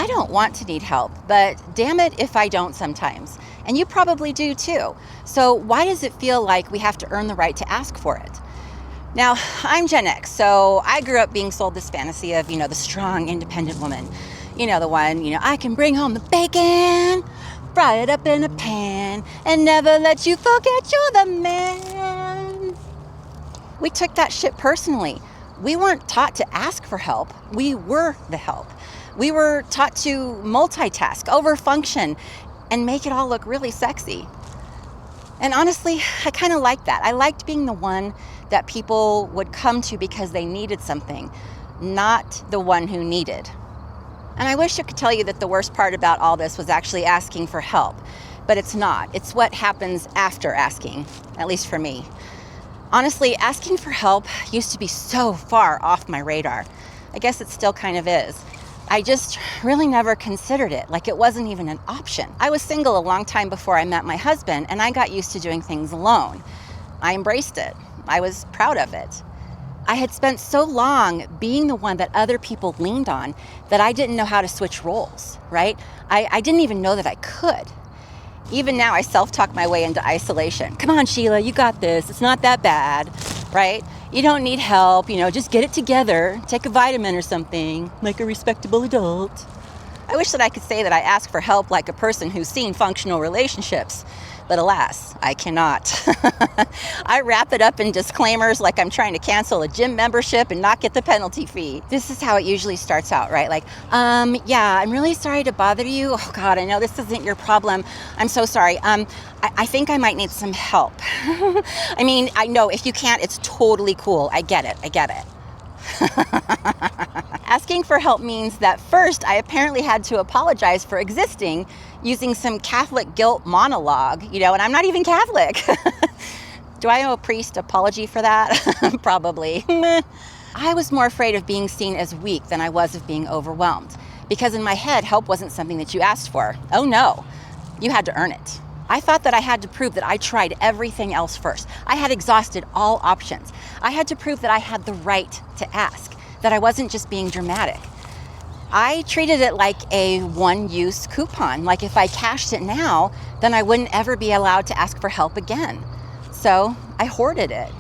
I don't want to need help, but damn it if I don't sometimes. And you probably do too. So why does it feel like we have to earn the right to ask for it? Now, I'm Gen X, so I grew up being sold this fantasy of, the strong, independent woman. The one, I can bring home the bacon, fry it up in a pan, and never let you forget you're the man. We took that shit personally. We weren't taught to ask for help. We were the help. We were taught to multitask, overfunction, and make it all look really sexy. And honestly, I kind of liked that. I liked being the one that people would come to because they needed something, not the one who needed. And I wish I could tell you that the worst part about all this was actually asking for help, but it's not. It's what happens after asking, at least for me. Honestly, asking for help used to be so far off my radar. I guess it still kind of is. I just really never considered it, like it wasn't even an option. I was single a long time before I met my husband, and I got used to doing things alone. I embraced it. I was proud of it. I had spent so long being the one that other people leaned on that I didn't know how to switch roles, right? I didn't even know that I could. Even now, I self-talk my way into isolation. Come on, Sheila, you got this. It's not that bad, right? You don't need help, just get it together. Take a vitamin or something, like a respectable adult. I wish that I could say that I ask for help like a person who's seen functional relationships, but alas, I cannot. I wrap it up in disclaimers like I'm trying to cancel a gym membership and not get the penalty fee. This is how it usually starts out, right? Like, yeah, I'm really sorry to bother you. Oh God, I know this isn't your problem. I'm so sorry. I think I might need some help. I mean, I know if you can't, it's totally cool. I get it. Asking for help means that first I apparently had to apologize for existing using some Catholic guilt monologue, and I'm not even Catholic. Do I owe a priest apology for that? Probably. I was more afraid of being seen as weak than I was of being overwhelmed, because in my head, help wasn't something that you asked for. Oh no, you had to earn it. I thought that I had to prove that I tried everything else first. I had exhausted all options. I had to prove that I had the right to ask, that I wasn't just being dramatic. I treated it like a one-use coupon, like if I cashed it now, then I wouldn't ever be allowed to ask for help again. So I hoarded it.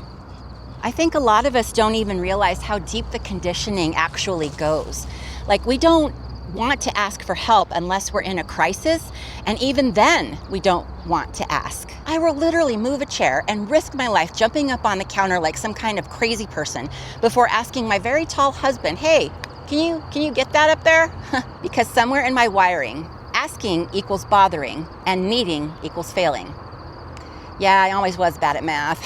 I think a lot of us don't even realize how deep the conditioning actually goes. Like, we don't want to ask for help unless we're in a crisis, and even then we don't want to ask. I will literally move a chair and risk my life jumping up on the counter like some kind of crazy person before asking my very tall husband, hey, can you get that up there? Because somewhere in my wiring, asking equals bothering and needing equals failing. Yeah, I always was bad at math.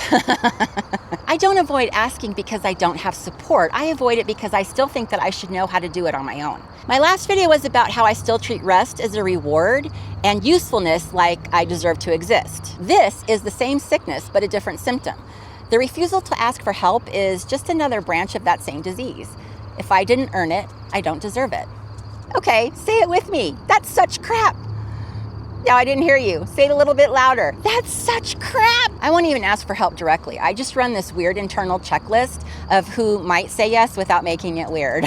I don't avoid asking because I don't have support. I avoid it because I still think that I should know how to do it on my own. My last video was about how I still treat rest as a reward and usefulness like I deserve to exist. This is the same sickness, but a different symptom. The refusal to ask for help is just another branch of that same disease. If I didn't earn it, I don't deserve it. Okay, say it with me. That's such crap. No, I didn't hear you. Say it a little bit louder. That's such crap. I won't even ask for help directly. I just run this weird internal checklist of who might say yes without making it weird.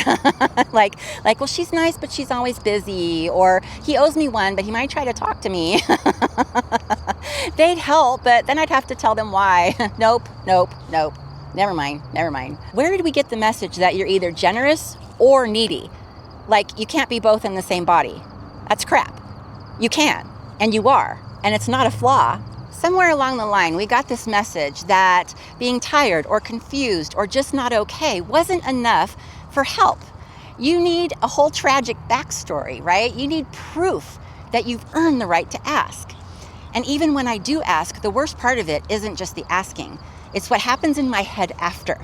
like, well, she's nice, but she's always busy. Or he owes me one, but he might try to talk to me. They'd help, but then I'd have to tell them why. Nope. Never mind. Where did we get the message that you're either generous or needy? Like, you can't be both in the same body. That's crap. You can. And you are, and it's not a flaw. Somewhere along the line, we got this message that being tired or confused or just not okay wasn't enough for help. You need a whole tragic backstory, right? You need proof that you've earned the right to ask. And even when I do ask, the worst part of it isn't just the asking. It's what happens in my head after,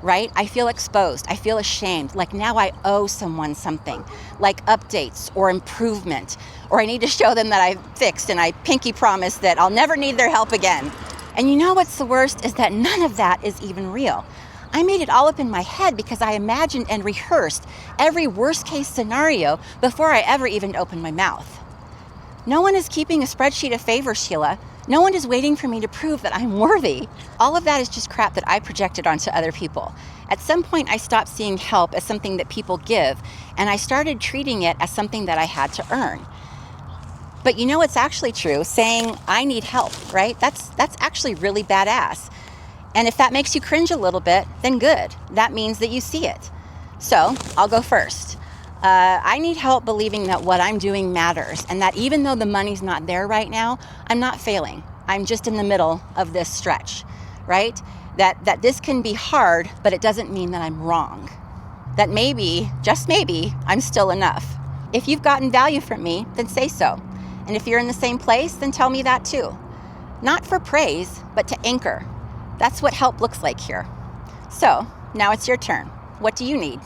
right? I feel exposed. I feel ashamed. Like now I owe someone something, like updates or improvement, or I need to show them that I fixed and I pinky promise that I'll never need their help again. And you know what's the worst is that none of that is even real. I made it all up in my head because I imagined and rehearsed every worst case scenario before I ever even opened my mouth. No one is keeping a spreadsheet of favors, Sheila. No one is waiting for me to prove that I'm worthy. All of that is just crap that I projected onto other people. At some point, I stopped seeing help as something that people give, and I started treating it as something that I had to earn. But you know what's actually true? Saying, I need help, right? That's actually really badass. And if that makes you cringe a little bit, then good. That means that you see it. So I'll go first. I need help believing that what I'm doing matters, and that even though the money's not there right now, I'm not failing. I'm just in the middle of this stretch, right? That this can be hard, but it doesn't mean that I'm wrong. That maybe, just maybe, I'm still enough. If you've gotten value from me, then say so. And if you're in the same place, then tell me that too. Not for praise, but to anchor. That's what help looks like here. So now it's your turn. What do you need?